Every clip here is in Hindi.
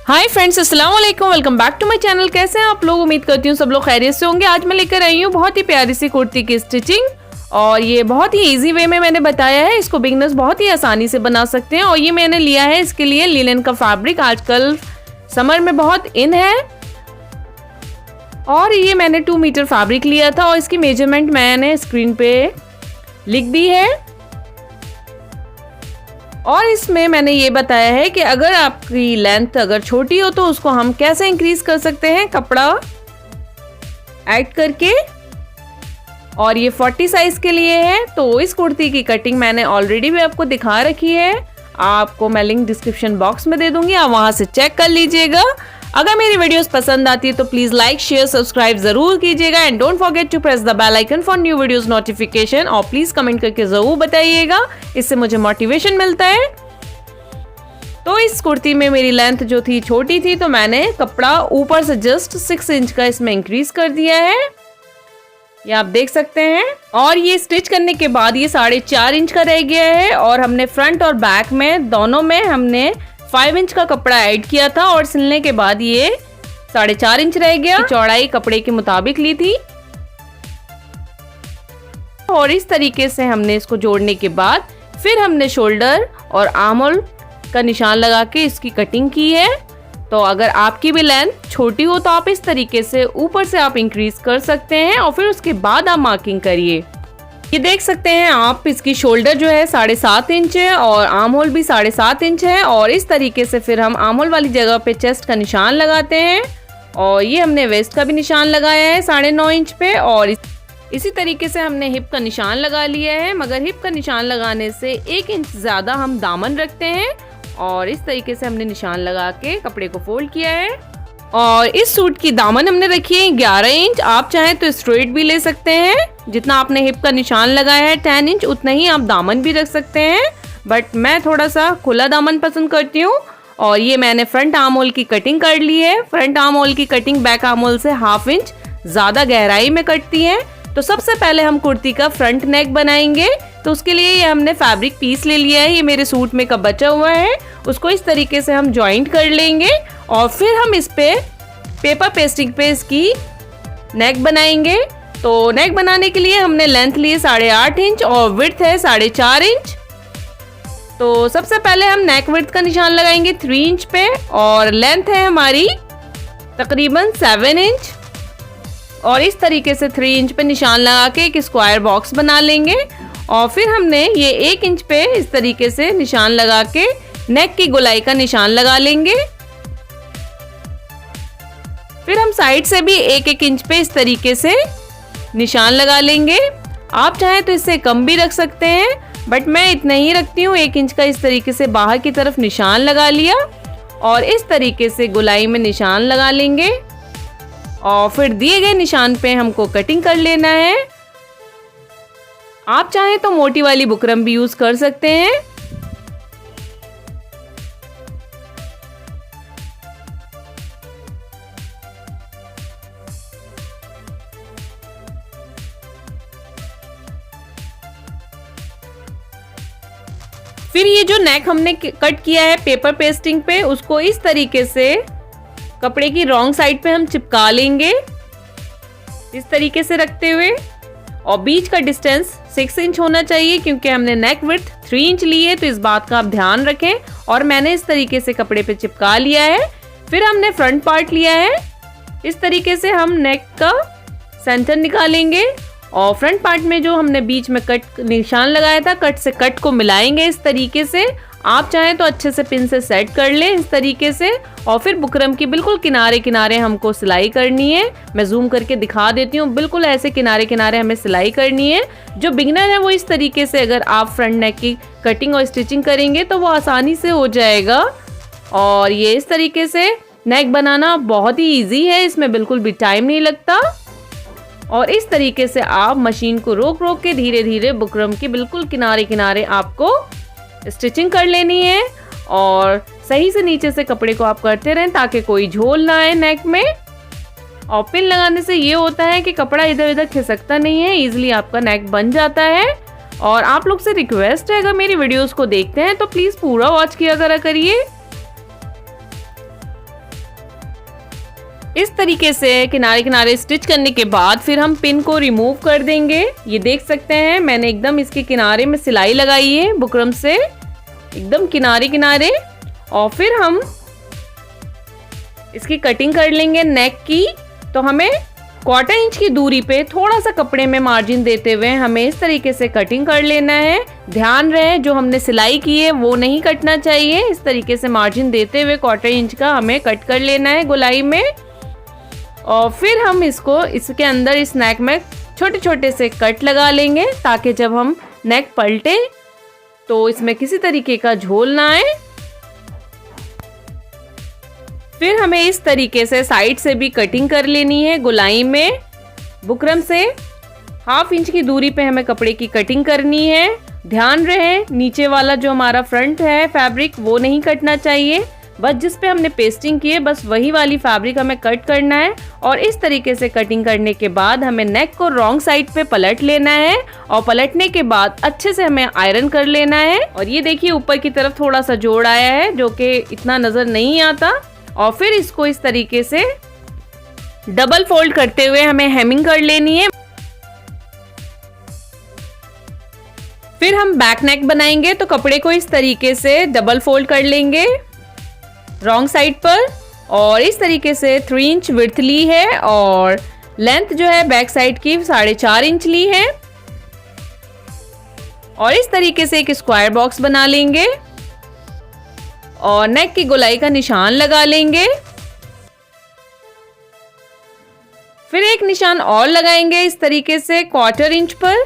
हाय फ्रेंड्स, अस्सलाम वालेकुम। Welcome back to my channel. कैसे हैं आप लोग? उम्मीद करती हूँ सब लोग खैरियत से होंगे। आज मैं लेकर आई हूँ बहुत ही प्यारी सी कुर्ती की स्टिचिंग, और ये बहुत ही इजी वे में मैंने बताया है। इसको बिगिनर्स बहुत ही आसानी से बना सकते हैं। और ये मैंने लिया है इसके लिए लिनन का फैब्रिक, आजकल समर में बहुत इन है। और ये मैंने 2 मीटर फैब्रिक लिया था और इसकी मेजरमेंट मैंने स्क्रीन पे लिख दी है। और इसमें मैंने ये बताया है कि अगर आपकी लेंथ अगर छोटी हो तो उसको हम कैसे इंक्रीज कर सकते हैं कपड़ा ऐड करके। और ये 40 साइज के लिए है। तो इस कुर्ती की कटिंग मैंने ऑलरेडी भी आपको दिखा रखी है, आपको मैं लिंक डिस्क्रिप्शन बॉक्स में दे दूंगी, आप वहां से चेक कर लीजिएगा। अगर मेरी वीडियोस पसंद आती है तो प्लीज लाइक शेयर सब्सक्राइब जरूर कीजिएगा and don't forget to press the bell icon for new videos notification. और प्लीज कमेंट करके जरूर बताइएगा, इससे मुझे मोटिवेशन मिलता है। तो इस कुर्ती में मेरी लेंथ जो थी छोटी थी, तो मैंने कपड़ा ऊपर से जस्ट 6 इंच का इसमें इंक्रीज कर दिया है, ये आप देख सकते हैं। और ये स्टिच करने के बाद ये 4.5 इंच का रह गया है। और हमने फ्रंट और बैक में दोनों में हमने 5 इंच का कपड़ा ऐड किया था और सिलने के बाद ये 4.5 इंच रह गया। चौड़ाई कपड़े के मुताबिक ली थी। और इस तरीके से हमने इसको जोड़ने के बाद फिर हमने शोल्डर और आर्म होल का निशान लगा के इसकी कटिंग की है। तो अगर आपकी भी लेंथ छोटी हो तो आप इस तरीके से ऊपर से आप इंक्रीज कर सकते हैं और फिर उसके बाद आप मार्किंग करिए। ये देख सकते हैं आप, इसकी शोल्डर जो है 7.5 इंच है और आर्म होल भी 7.5 इंच है। और इस तरीके से फिर हम आर्म होल वाली जगह पे चेस्ट का निशान लगाते हैं। और ये हमने वेस्ट का भी निशान लगाया है 9.5 इंच पे। और इसी तरीके से हमने हिप का निशान लगा लिया है, मगर हिप का निशान लगाने से 1 इंच ज्यादा हम दामन रखते हैं। और इस तरीके से हमने निशान लगा के कपड़े को फोल्ड किया है। और इस सूट की दामन हमने रखी है 11 इंच। आप चाहें तो स्ट्रेट भी ले सकते हैं, जितना आपने हिप का निशान लगाया है 10 इंच उतना ही आप दामन भी रख सकते हैं, बट मैं थोड़ा सा खुला दामन पसंद करती हूँ। और ये मैंने फ्रंट आर्म होल की कटिंग कर ली है। फ्रंट आर्म होल की कटिंग बैक आर्म होल से 1/2 इंच ज्यादा गहराई में कटती है। तो सबसे पहले हम कुर्ती का फ्रंट नेक बनाएंगे। तो उसके लिए ये हमने फैब्रिक पीस ले लिया है, ये मेरे सूट में का बचा हुआ है। उसको इस तरीके से हम ज्वाइंट कर लेंगे और फिर हम इस पे पेपर पेस्टिंग पे इसकी नेक बनाएंगे। तो नेक बनाने के लिए हमने लेंथ ली 8.5 इंच और विड्थ है 4.5 इंच। तो सबसे पहले हम नेक विड्थ का निशान लगाएंगे 3 इंच पे और लेंथ है हमारी तकरीबन 7 इंच। और इस तरीके से 3 इंच पे निशान लगा के एक स्क्वायर बॉक्स बना लेंगे। और फिर हमने ये 1 इंच पे इस तरीके से निशान लगा के नेक की गोलाई का निशान लगा लेंगे। फिर हम साइड से भी 1-1 इंच पे इस तरीके से निशान लगा लेंगे। आप चाहें तो इससे कम भी रख सकते हैं, बट मैं इतना ही रखती हूँ। 1 इंच का इस तरीके से बाहर की तरफ निशान लगा लिया और इस तरीके से गोलाई में निशान लगा लेंगे। और फिर दिए गए निशान पे हमको कटिंग कर लेना है। आप चाहें तो मोटी वाली बुकरम भी यूज कर सकते हैं। फिर ये जो नेक हमने कट किया है पेपर पेस्टिंग पे, उसको इस तरीके से कपड़े की रॉन्ग साइड पे हम चिपका लेंगे इस तरीके से रखते हुए। और बीच का डिस्टेंस 6 इंच होना चाहिए, क्योंकि हमने नेक विड्थ 3 इंच ली है, तो इस बात का आप ध्यान रखें। और मैंने इस तरीके से कपड़े पे चिपका लिया है। फिर हमने फ्रंट पार्ट लिया है, इस तरीके से हम नेक का सेंटर निकालेंगे और फ्रंट पार्ट में जो हमने बीच में कट निशान लगाया था, कट से कट को मिलाएंगे इस तरीके से। आप चाहें तो अच्छे से पिन से सेट कर लें इस तरीके से। और फिर बुकरम की बिल्कुल किनारे किनारे हमको सिलाई करनी है। मैं जूम करके दिखा देती हूँ, बिल्कुल ऐसे किनारे किनारे हमें सिलाई करनी है। जो बिगिनर है वो इस तरीके से अगर आप फ्रंट नेक की कटिंग और स्टिचिंग करेंगे तो वो आसानी से हो जाएगा। और ये इस तरीके से नेक बनाना बहुत ही ईजी है, इसमें बिल्कुल भी टाइम नहीं लगता। और इस तरीके से आप मशीन को रोक रोक के धीरे धीरे बुकरम के बिल्कुल किनारे किनारे आपको स्टिचिंग कर लेनी है। और सही से नीचे से कपड़े को आप करते रहें ताकि कोई झोल ना आए नेक में। और पिन लगाने से ये होता है कि कपड़ा इधर उधर खिसकता नहीं है, इजीली आपका नेक बन जाता है। और आप लोग से रिक्वेस्ट है, अगर मेरी वीडियोस को देखते हैं तो प्लीज पूरा वॉच किया करिए। इस तरीके से किनारे किनारे स्टिच करने के बाद फिर हम पिन को रिमूव कर देंगे। ये देख सकते हैं मैंने एकदम इसके किनारे में सिलाई लगाई है बुकरम से, एकदम किनारे किनारे। और फिर हम इसकी कटिंग कर लेंगे नेक की। तो हमें 1/4 इंच की दूरी पे थोड़ा सा कपड़े में मार्जिन देते हुए हमें इस तरीके से कटिंग कर लेना है। ध्यान रहे जो हमने सिलाई की है वो नहीं कटना चाहिए। इस तरीके से मार्जिन देते हुए 1/4 इंच का हमें कट कर लेना है गोलाई में। और फिर हम इसको इसके अंदर इस नेक में छोटे छोटे से कट लगा लेंगे ताकि जब हम नेक पलटे तो इसमें किसी तरीके का झोल ना आए। फिर हमें इस तरीके से साइड से भी कटिंग कर लेनी है गोलाई में। बुकरम से 1/2 इंच की दूरी पे हमें कपड़े की कटिंग करनी है। ध्यान रहे नीचे वाला जो हमारा फ्रंट है फैब्रिक वो नहीं कटना चाहिए, बस जिस पे हमने पेस्टिंग की है बस वही वाली फैब्रिक हमें कट करना है। और इस तरीके से कटिंग करने के बाद हमें नेक को रॉन्ग साइड पे पलट लेना है और पलटने के बाद अच्छे से हमें आयरन कर लेना है। और ये देखिए ऊपर की तरफ थोड़ा सा जोड़ आया है जो कि इतना नजर नहीं आता। और फिर इसको इस तरीके से डबल फोल्ड करते हुए हमें हेमिंग कर लेनी है। फिर हम बैक नेक बनाएंगे तो कपड़े को इस तरीके से डबल फोल्ड कर लेंगे रॉन्ग साइड पर। और इस तरीके से 3 इंच विड्थ ली है और लेंथ जो है बैक साइड की 4.5 इंच ली है। और इस तरीके से एक स्क्वायर बॉक्स बना लेंगे और नेक की गोलाई का निशान लगा लेंगे। फिर एक निशान और लगाएंगे इस तरीके से 1/4 इंच पर,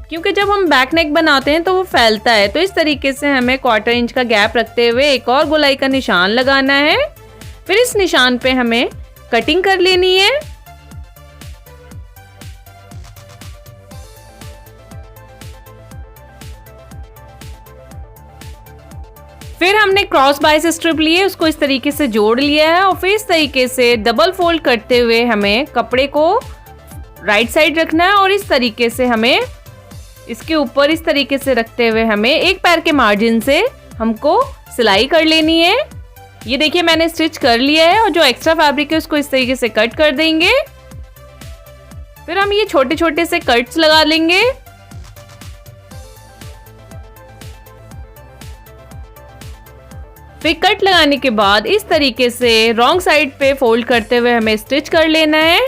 क्योंकि जब हम बैक नेक बनाते हैं तो वो फैलता है। तो इस तरीके से हमें 1/4 इंच का गैप रखते हुए एक और गोलाई का निशान लगाना है। फिर इस निशान पे हमें कटिंग कर लेनी है। फिर हमने क्रॉस बाइस स्ट्रिप लिए, उसको इस तरीके से जोड़ लिया है और फिर इस तरीके से डबल फोल्ड करते हुए हमें कपड़े को राइट साइड रखना है। और इस तरीके से हमें इसके ऊपर इस तरीके से रखते हुए हमें एक पैर के मार्जिन से हमको सिलाई कर लेनी है। ये देखिए मैंने स्टिच कर लिया है और जो एक्स्ट्रा फैब्रिक है उसको इस तरीके से कट कर देंगे। फिर हम ये छोटे छोटे से कट्स लगा लेंगे। फिर कट लगाने के बाद इस तरीके से रॉन्ग साइड पे फोल्ड करते हुए हमें स्टिच कर लेना है।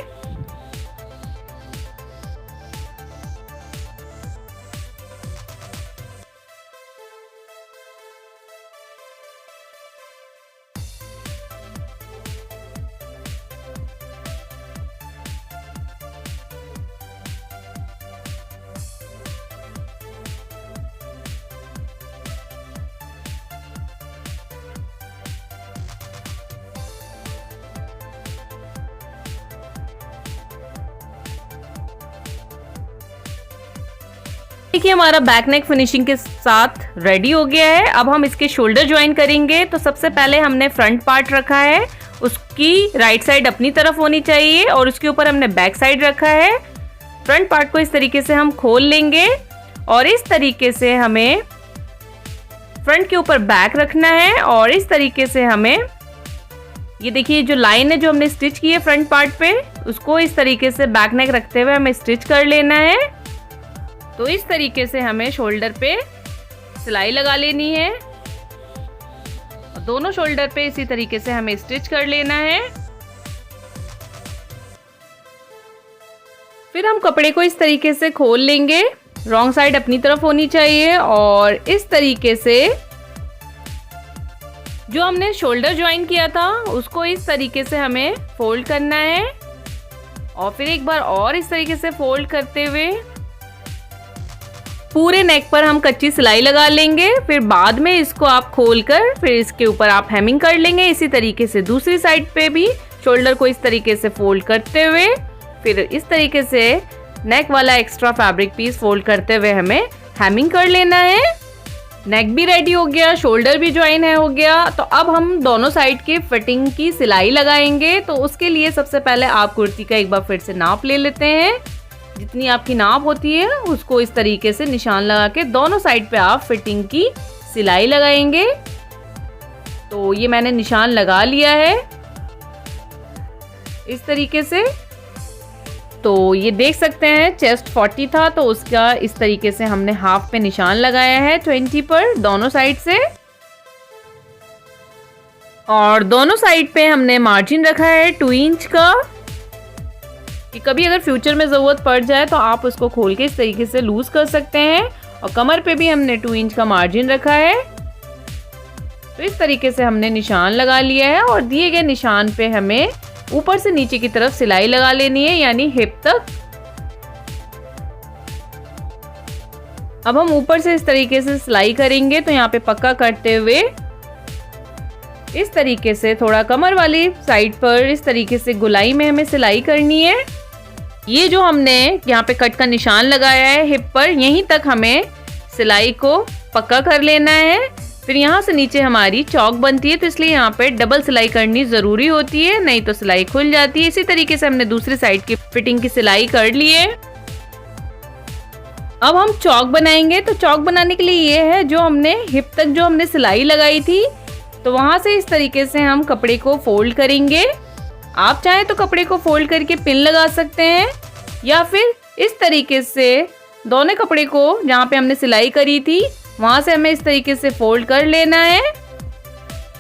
देखिए हमारा बैक नेक फिनिशिंग के साथ रेडी हो गया है। अब हम इसके शोल्डर ज्वाइन करेंगे। तो सबसे पहले हमने फ्रंट पार्ट रखा है, उसकी राइट साइड अपनी तरफ होनी चाहिए और उसके ऊपर हमने बैक साइड रखा है। फ्रंट पार्ट को इस तरीके से हम खोल लेंगे और इस तरीके से हमें फ्रंट के ऊपर बैक रखना है। और इस तरीके से हमें ये देखिए जो लाइन है जो हमने स्टिच की है फ्रंट पार्ट पे, उसको इस तरीके से बैक नेक रखते हुए हमें स्टिच कर लेना है। तो इस तरीके से हमें शोल्डर पे सिलाई लगा लेनी है और दोनों शोल्डर पे इसी तरीके से हमें स्टिच कर लेना है। फिर हम कपड़े को इस तरीके से खोल लेंगे, रॉन्ग साइड अपनी तरफ होनी चाहिए और इस तरीके से जो हमने शोल्डर ज्वाइन किया था उसको इस तरीके से हमें फोल्ड करना है और फिर एक बार और इस तरीके से फोल्ड करते हुए पूरे नेक पर हम कच्ची सिलाई लगा लेंगे। फिर बाद में इसको आप खोलकर फिर इसके ऊपर आप हेमिंग कर लेंगे। इसी तरीके से दूसरी साइड पे भी शोल्डर को इस तरीके से फोल्ड करते हुए फिर इस तरीके से नेक वाला एक्स्ट्रा फैब्रिक पीस फोल्ड करते हुए हमें हेमिंग कर लेना है। नेक भी रेडी हो गया, शोल्डर भी ज्वाइन है हो गया। तो अब हम दोनों साइड की फिटिंग की सिलाई लगाएंगे। तो उसके लिए सबसे पहले आप कुर्ती का एक बार फिर से नाप ले लेते हैं। जितनी आपकी नाप होती है उसको इस तरीके से निशान लगा के दोनों साइड पे आप फिटिंग की सिलाई लगाएंगे। तो ये मैंने निशान लगा लिया है। इस तरीके से। तो ये देख सकते हैं चेस्ट 40 था तो उसका इस तरीके से हमने हाफ पे निशान लगाया है 20 पर दोनों साइड से, और दोनों साइड पे हमने मार्जिन रखा है 2 इंच का कि कभी अगर फ्यूचर में ज़रूरत पड़ जाए तो आप उसको खोल के इस तरीके से लूज कर सकते हैं। और कमर पे भी हमने 2 इंच का मार्जिन रखा है। तो इस तरीके से हमने निशान लगा लिया है और दिए गए निशान पे हमें ऊपर से नीचे की तरफ सिलाई लगा लेनी है, यानी हिप तक। अब हम ऊपर से इस तरीके से सिलाई करेंगे। तो यहाँ पे पक्का करते हुए इस तरीके से थोड़ा कमर वाली साइड पर इस तरीके से गोलाई में हमें सिलाई करनी है। ये जो हमने यहाँ पे कट का निशान लगाया है हिप पर, यहीं तक हमें सिलाई को पक्का कर लेना है। फिर यहाँ से नीचे हमारी चौक बनती है, तो इसलिए यहाँ पे डबल सिलाई करनी ज़रूरी होती है, नहीं तो सिलाई खुल जाती है। इसी तरीके से हमने दूसरी साइड की फिटिंग की सिलाई कर ली है। अब हम चौक बनाएंगे। तो चौक बनाने के लिए ये है, जो हमने हिप तक जो हमने सिलाई लगाई थी, तो वहाँ से इस तरीके से हम कपड़े को फोल्ड करेंगे। आप चाहें तो कपड़े को फोल्ड करके पिन लगा सकते हैं, या फिर इस तरीके से दोनों कपड़े को जहाँ पे हमने सिलाई करी थी वहाँ से हमें इस तरीके से फोल्ड कर लेना है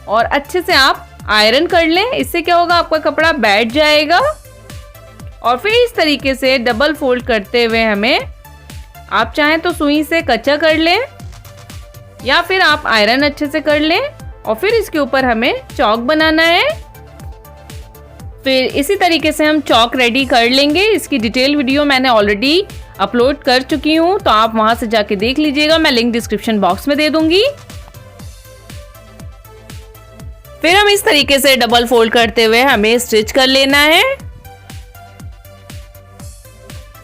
और अच्छे से आप आयरन कर लें। इससे क्या होगा, आपका कपड़ा बैठ जाएगा। और फिर इस तरीके से डबल फोल्ड करते हुए हमें, आप चाहें तो सुई से कच्चा कर लें या फिर आप आयरन अच्छे से कर लें। और फिर इसके ऊपर हमें चौक बनाना है। फिर इसी तरीके से हम चौक रेडी कर लेंगे। इसकी डिटेल वीडियो मैंने ऑलरेडी अपलोड कर चुकी हूँ, तो आप वहां से जाके देख लीजिएगा, मैं लिंक डिस्क्रिप्शन बॉक्स में दे दूंगी। फिर हम इस तरीके से डबल फोल्ड करते हुए हमें स्टिच कर लेना है।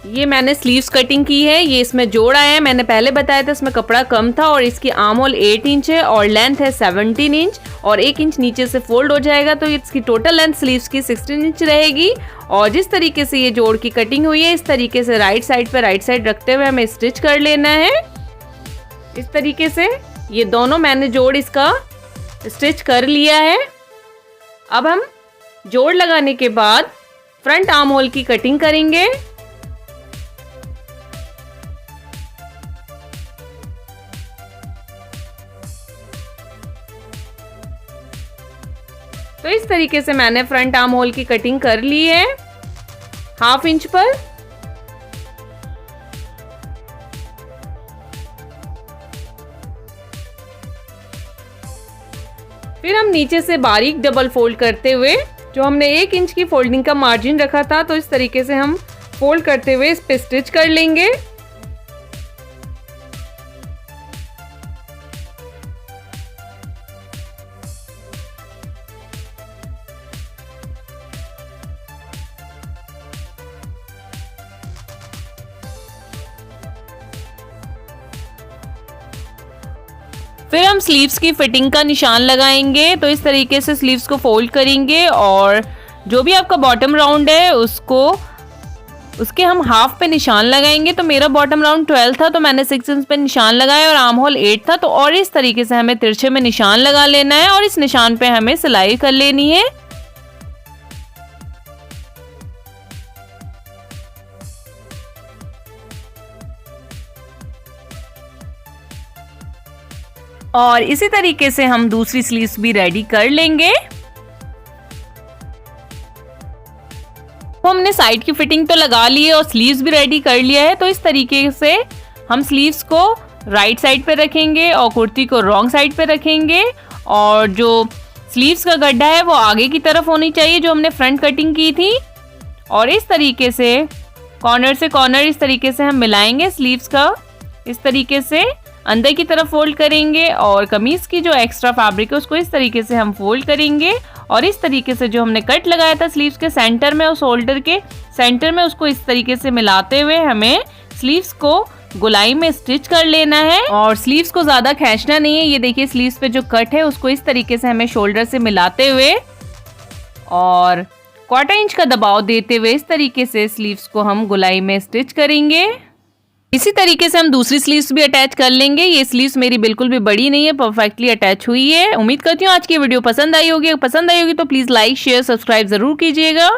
ये मैंने स्लीव्स कटिंग की है, ये इसमें जोड़ आया है। मैंने पहले बताया था इसमें कपड़ा कम था और इसकी आर्म होल 8 इंच है और लेंथ है 17 इंच और 1 इंच नीचे से फोल्ड हो जाएगा, तो इसकी टोटल लेंथ स्लीव्स की 16 इंच रहेगी। और जिस तरीके से ये जोड़ की कटिंग हुई है, इस तरीके से राइट साइड पे राइट साइड रखते हुए हमें स्टिच कर लेना है। इस तरीके से ये दोनों मैंने जोड़ इसका स्टिच कर लिया है। अब हम जोड़ लगाने के बाद फ्रंट आर्म होल की कटिंग करेंगे। तो इस तरीके से मैंने फ्रंट आर्म होल की कटिंग कर ली है 1/2 इंच पर। फिर हम नीचे से बारीक डबल फोल्ड करते हुए, जो हमने 1 इंच की फोल्डिंग का मार्जिन रखा था, तो इस तरीके से हम फोल्ड करते हुए इस पे स्टिच कर लेंगे। फिर हम स्लीव्स की फिटिंग का निशान लगाएंगे। तो इस तरीके से स्लीव्स को फोल्ड करेंगे और जो भी आपका बॉटम राउंड है उसके हम हाफ पे निशान लगाएंगे। तो मेरा बॉटम राउंड 12 था, तो मैंने 6 इंच पे निशान लगाया और आर्म होल 8 था। तो और इस तरीके से हमें तिरछे में निशान लगा लेना है और इस निशान पे हमें सिलाई कर लेनी है। और इसी तरीके से हम दूसरी स्लीव्स भी रेडी कर लेंगे। तो हमने साइड की फिटिंग तो लगा ली है और स्लीव्स भी रेडी कर लिया है। तो इस तरीके से हम स्लीव्स को राइट साइड पे रखेंगे और कुर्ती को रॉन्ग साइड पे रखेंगे। और जो स्लीव्स का गड्ढा है वो आगे की तरफ होनी चाहिए, जो हमने फ्रंट कटिंग की थी। और इस तरीके से कॉर्नर से कॉर्नर इस तरीके से हम मिलाएंगे स्लीव्स का। इस तरीके से अंदर की तरफ फोल्ड करेंगे और कमीज की जो एक्स्ट्रा फैब्रिक है उसको इस तरीके से हम फोल्ड करेंगे। और इस तरीके से जो हमने कट लगाया था स्लीव्स के सेंटर में, उस शोल्डर के सेंटर में, उसको इस तरीके से मिलाते हुए हमें स्लीव्स को गोलाई में स्टिच कर लेना है। और स्लीव्स को ज्यादा खींचना नहीं है। ये देखिए स्लीव्स पे जो कट है उसको इस तरीके से हमें शोल्डर से मिलाते हुए और 1/4 इंच का दबाव देते हुए इस तरीके से स्लीव्स को हम गोलाई में स्टिच करेंगे। इसी तरीके से हम दूसरी स्लीव्स भी अटैच कर लेंगे। ये स्लीव्स मेरी बिल्कुल भी बड़ी नहीं है, परफेक्टली अटैच हुई है। उम्मीद करती हूँ आज की वीडियो पसंद आई होगी। तो प्लीज लाइक शेयर सब्सक्राइब जरूर कीजिएगा।